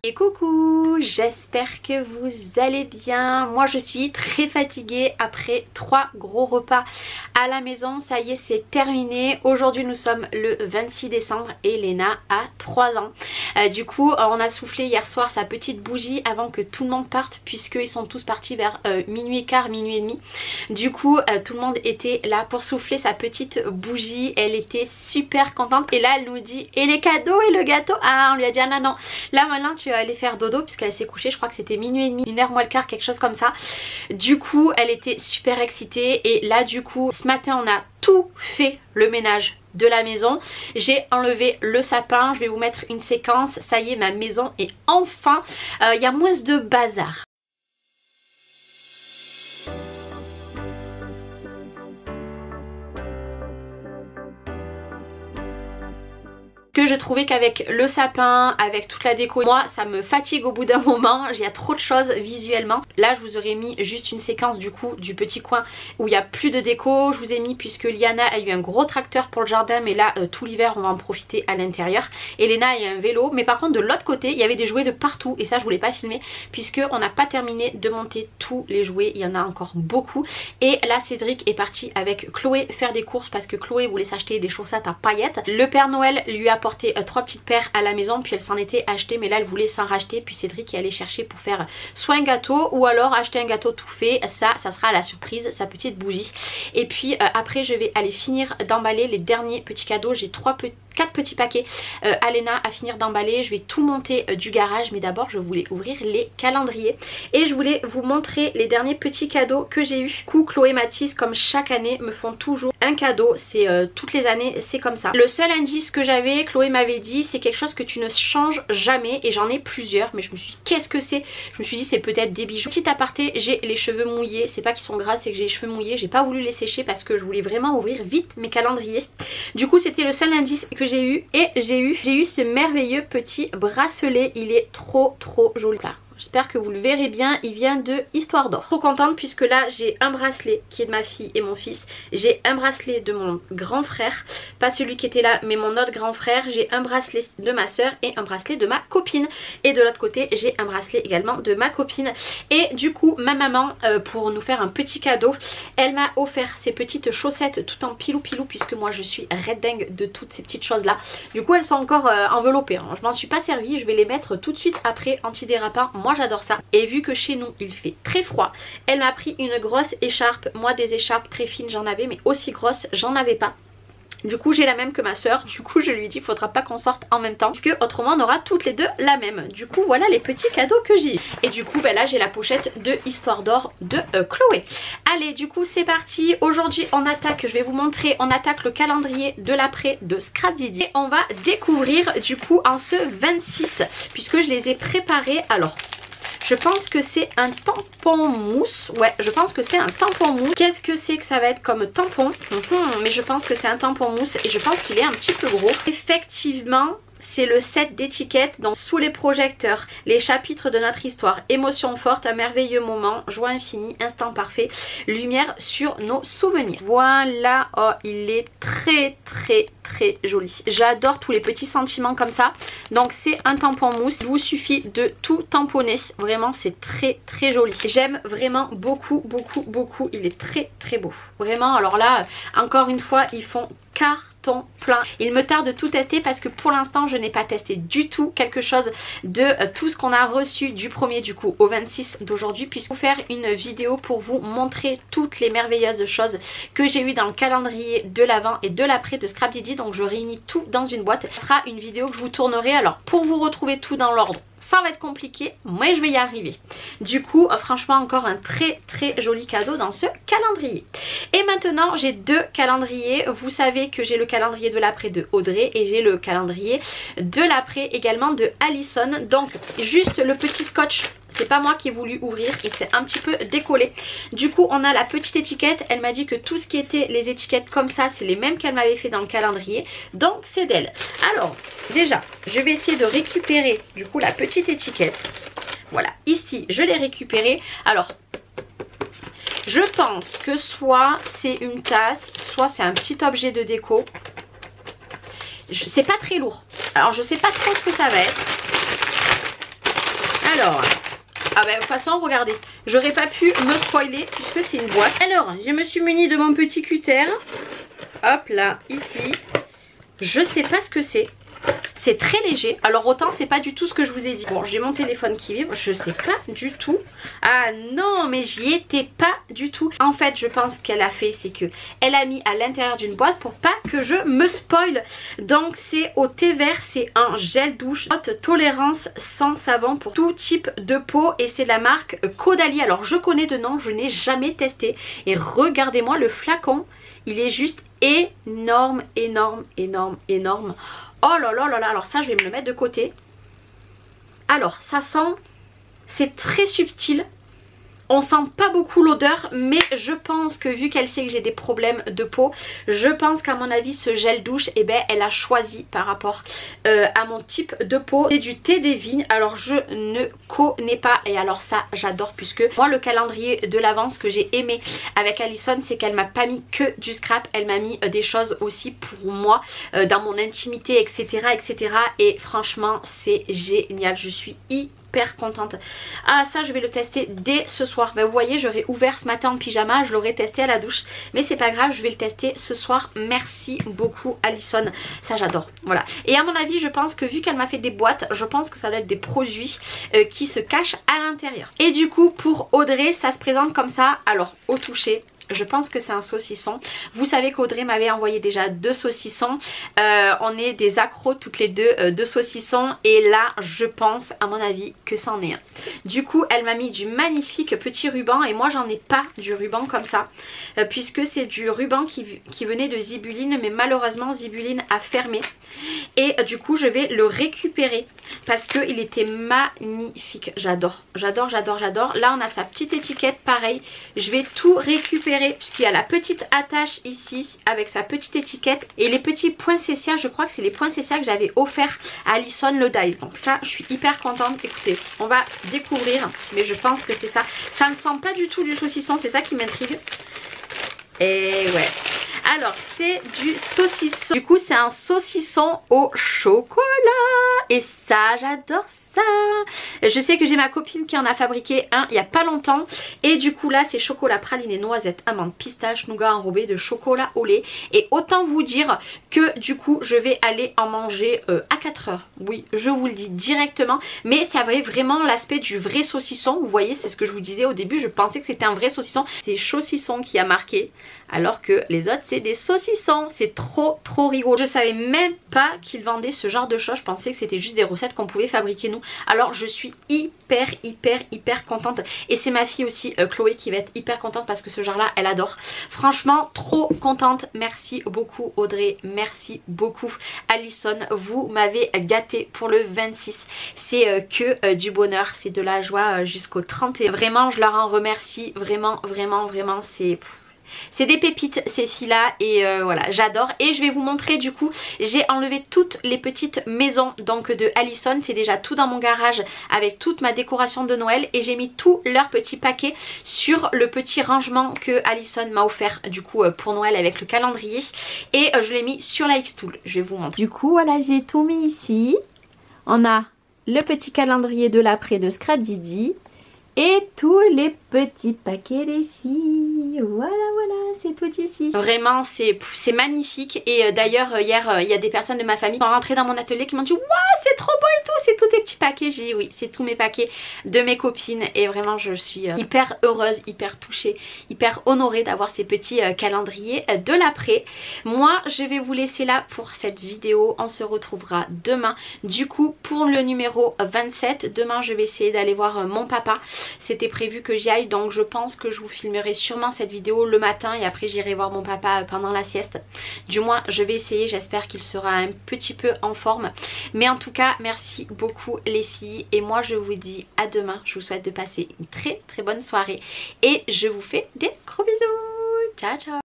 Et coucou, j'espère que vous allez bien. Moi je suis très fatiguée après 3 gros repas à la maison. Ça y est, c'est terminé. Aujourd'hui nous sommes le 26 décembre et Léna a 3 ans. Du coup on a soufflé hier soir sa petite bougie avant que tout le monde parte, puisqu'ils sont tous partis vers minuit et quart, minuit et demi. Du coup tout le monde était là pour souffler sa petite bougie. Elle était super contente et là elle nous dit: et les cadeaux et le gâteau? Ah, on lui a dit: ah non non, là maintenant tu vas aller faire dodo, puisqu'elle s'est couchée, je crois que c'était minuit et demi, 1h moins le quart, quelque chose comme ça. Du coup elle était super excitée et là du coup ce matin on a tout fait le ménage de la maison. J'ai enlevé le sapin, je vais vous mettre une séquence. Ça y est, ma maison est enfin, il y a moins de bazar. Que je trouvais qu'avec le sapin, avec toute la déco, moi ça me fatigue au bout d'un moment, il y a trop de choses visuellement. Là je vous aurais mis juste une séquence du coup du petit coin où il n'y a plus de déco. Je vous ai mis, puisque Liana a eu un gros tracteur pour le jardin, mais là tout l'hiver on va en profiter à l'intérieur. Et Léna a eu un vélo, mais par contre de l'autre côté il y avait des jouets de partout et ça je voulais pas filmer puisque on n'a pas terminé de monter tous les jouets, il y en a encore beaucoup. Et là Cédric est parti avec Chloé faire des courses parce que Chloé voulait s'acheter des chaussettes à paillettes. Le Père Noël lui a apporté 3 petites paires à la maison, puis elle s'en était achetée, mais là elle voulait s'en racheter, puis Cédric est allé chercher pour faire soit un gâteau ou alors acheter un gâteau tout fait. Ça sera la surprise, sa petite bougie. Et puis après je vais aller finir d'emballer les derniers petits cadeaux. J'ai 4 petits paquets à Léna à finir d'emballer. Je vais tout monter du garage, mais d'abord je voulais ouvrir les calendriers et je voulais vous montrer les derniers petits cadeaux que j'ai eu. Chloé Mathis, comme chaque année, me font toujours un cadeau. C'est toutes les années, c'est comme ça. Le seul indice que j'avais, Chloé m'avait dit, c'est quelque chose que tu ne changes jamais, et j'en ai plusieurs, mais je me suis dit qu'est-ce que c'est? Je me suis dit c'est peut-être des bijoux. Petit aparté, j'ai les cheveux mouillés, c'est pas qu'ils sont gras, c'est que j'ai les cheveux mouillés. J'ai pas voulu les sécher parce que je voulais vraiment ouvrir vite mes calendriers. Du coup c'était le seul indice que j'ai eu, et j'ai eu ce merveilleux petit bracelet. Il est trop joli là. J'espère que vous le verrez bien, il vient de Histoire d'Or. Trop contente puisque là j'ai un bracelet qui est de ma fille et mon fils. J'ai un bracelet de mon grand frère, pas celui qui était là mais mon autre grand frère. J'ai un bracelet de ma soeur et un bracelet de ma copine. Et de l'autre côté j'ai un bracelet également de ma copine. Et du coup ma maman, pour nous faire un petit cadeau, elle m'a offert ces petites chaussettes tout en pilou puisque moi je suis red dingue de toutes ces petites choses là. Du coup elles sont encore enveloppées, hein. Je m'en suis pas servie, je vais les mettre tout de suite après antidérapant. Moi j'adore ça. Et vu que chez nous il fait très froid, elle m'a pris une grosse écharpe. Moi des écharpes très fines j'en avais, mais aussi grosses j'en avais pas. Du coup j'ai la même que ma soeur. Du coup je lui dis faudra pas qu'on sorte en même temps, puisque autrement on aura toutes les deux la même. Du coup voilà les petits cadeaux que j'ai eu. Et du coup ben là j'ai la pochette de Histoire d'Or de Chloé. Allez du coup c'est parti. Aujourd'hui on attaque, je vais vous montrer, on attaque le calendrier de l'après de Scrap Didi. Et on va découvrir du coup en ce 26, puisque je les ai préparés. Alors je pense que c'est un tampon mousse. Ouais, je pense que c'est un tampon mousse. Qu'est-ce que c'est que ça va être comme tampon? Mais je pense que c'est un tampon mousse et je pense qu'il est un petit peu gros. Effectivement, c'est le set d'étiquettes. Donc sous les projecteurs, les chapitres de notre histoire, émotion forte, un merveilleux moment, joie infinie, instant parfait, lumière sur nos souvenirs. Voilà, oh il est très joli. J'adore tous les petits sentiments comme ça. Donc c'est un tampon mousse, il vous suffit de tout tamponner. Vraiment c'est très joli. J'aime vraiment beaucoup. Il est très beau. Vraiment, alors là encore une fois ils font carton plein. Il me tarde de tout tester parce que pour l'instant je n'ai pas testé du tout quelque chose de tout ce qu'on a reçu du 1er du coup au 26 d'aujourd'hui, puisque je vais faire une vidéo pour vous montrer toutes les merveilleuses choses que j'ai eues dans le calendrier de l'avant et de l'après de Scrap Didi. Donc je réunis tout dans une boîte. Ce sera une vidéo que je vous tournerai. Alors pour vous retrouver tout dans l'ordre, ça va être compliqué, mais je vais y arriver. Du coup franchement encore un très joli cadeau dans ce calendrier. Et maintenant j'ai 2 calendriers. Vous savez que j'ai le calendrier de l'après de Audrey et j'ai le calendrier de l'après également de Alison. Donc juste le petit scotch, c'est pas moi qui ai voulu ouvrir et c'est un petit peu décollé. Du coup on a la petite étiquette. Elle m'a dit que tout ce qui était les étiquettes comme ça c'est les mêmes qu'elle m'avait fait dans le calendrier, donc c'est d'elle. Alors déjà je vais essayer de récupérer du coup la petite étiquette. Voilà, ici je l'ai récupérée. Alors je pense que soit c'est une tasse, soit c'est un petit objet de déco. C'est pas très lourd, alors je sais pas trop ce que ça va être. Alors, ah bah de toute façon regardez, j'aurais pas pu me spoiler puisque c'est une boîte. Alors je me suis munie de mon petit cutter. Hop là, ici. Je sais pas ce que c'est. C'est très léger. Alors autant c'est pas du tout ce que je vous ai dit. Bon, j'ai mon téléphone qui vibre. Je sais pas du tout. Ah non, mais j'y étais pas du tout. En fait, je pense qu'elle a fait, c'est que elle a mis à l'intérieur d'une boîte pour pas que je me spoil. Donc c'est au thé vert. C'est un gel douche haute tolérance sans savon pour tout type de peau. Et c'est de la marque Caudalie. Alors je connais de nom, je n'ai jamais testé. Et regardez-moi le flacon. Il est juste énorme, énorme, énorme, énorme. Oh là là là là, alors ça je vais me le mettre de côté. Alors ça sent, c'est très subtil. On sent pas beaucoup l'odeur, mais je pense que vu qu'elle sait que j'ai des problèmes de peau, je pense qu'à mon avis ce gel douche, eh ben, elle a choisi par rapport à mon type de peau. C'est du thé des vignes, alors je ne connais pas, et alors ça j'adore, puisque moi le calendrier de l'Avent, ce que j'ai aimé avec Alison, c'est qu'elle m'a pas mis que du scrap, elle m'a mis des choses aussi pour moi, dans mon intimité, etc. etc. Et franchement c'est génial, je suis hyper contente. Ah ça je vais le tester dès ce soir. Ben, vous voyez, j'aurais ouvert ce matin en pyjama, je l'aurais testé à la douche, mais c'est pas grave, je vais le tester ce soir. Merci beaucoup Alison, ça j'adore. Voilà, et à mon avis je pense que vu qu'elle m'a fait des boîtes, je pense que ça doit être des produits qui se cachent à l'intérieur. Et du coup pour Audrey ça se présente comme ça. Alors au toucher, je pense que c'est un saucisson. Vous savez qu'Audrey m'avait envoyé déjà 2 saucissons. On est des accros toutes les deux de saucissons. Et là, je pense, à mon avis, que c'en est un. Du coup, elle m'a mis du magnifique petit ruban. Et moi, j'en ai pas du ruban comme ça. Puisque c'est du ruban qui venait de Zibuline. Mais malheureusement, Zibuline a fermé. Et du coup, je vais le récupérer. Parce qu'il était magnifique. J'adore, j'adore, j'adore, j'adore. Là, on a sa petite étiquette. Pareil, je vais tout récupérer, puisqu'il y a la petite attache ici avec sa petite étiquette et les petits poinsettias. Je crois que c'est les poinsettias que j'avais offert à Alison le Dice. Donc ça je suis hyper contente. Écoutez, on va découvrir, mais je pense que c'est ça. Ça ne sent pas du tout du saucisson, c'est ça qui m'intrigue. Et ouais, alors c'est du saucisson. Du coup c'est un saucisson au chocolat. Et ça j'adore ça. Je sais que j'ai ma copine qui en a fabriqué un il n'y a pas longtemps. Et du coup là c'est chocolat praliné, noisette, amande, pistache, nougat enrobé de chocolat au lait. Et autant vous dire que du coup je vais aller en manger à 4 heures. Oui, je vous le dis directement. Mais ça avait vraiment l'aspect du vrai saucisson. Vous voyez, c'est ce que je vous disais au début. Je pensais que c'était un vrai saucisson. C'est saucisson qui a marqué, alors que les autres c'est des saucissons. C'est trop rigolo. Je savais même pas qu'ils vendaient ce genre de choses. Je pensais que c'était juste des recettes qu'on pouvait fabriquer nous. Alors je suis hyper contente. Et c'est ma fille aussi Chloé qui va être hyper contente, parce que ce genre là elle adore. Franchement trop contente. Merci beaucoup Audrey, merci beaucoup Alison. Vous m'avez gâté pour le 26. C'est que du bonheur, c'est de la joie jusqu'au 31. Vraiment je leur en remercie. Vraiment c'est des pépites ces filles là. Et voilà, j'adore. Et je vais vous montrer, du coup j'ai enlevé toutes les petites maisons donc de Alison. C'est déjà tout dans mon garage avec toute ma décoration de Noël. Et j'ai mis tous leurs petits paquets sur le petit rangement que Alison m'a offert du coup pour Noël avec le calendrier. Et je l'ai mis sur la Xtool. Je vais vous montrer. Du coup voilà, j'ai tout mis ici. On a le petit calendrier de l'après de Scrap Didi. Et tous les petits paquets les filles. Voilà, c'est tout ici. Vraiment c'est magnifique. Et d'ailleurs hier il y a des personnes de ma famille qui sont rentrées dans mon atelier qui m'ont dit waouh c'est trop beau et tout, c'est tous tes petits paquets. J'ai dit oui, c'est tous mes paquets de mes copines. Et vraiment je suis hyper heureuse, hyper touchée, hyper honorée d'avoir ces petits calendriers de l'après. Moi je vais vous laisser là pour cette vidéo. On se retrouvera demain du coup pour le numéro 27. Demain je vais essayer d'aller voir mon papa. C'était prévu que j'y aille, donc je pense que je vous filmerai sûrement cette vidéo le matin et après j'irai voir mon papa pendant la sieste. Du moins je vais essayer, j'espère qu'il sera un petit peu en forme. Mais en tout cas merci beaucoup les filles et moi je vous dis à demain. Je vous souhaite de passer une très bonne soirée et je vous fais des gros bisous. Ciao ciao.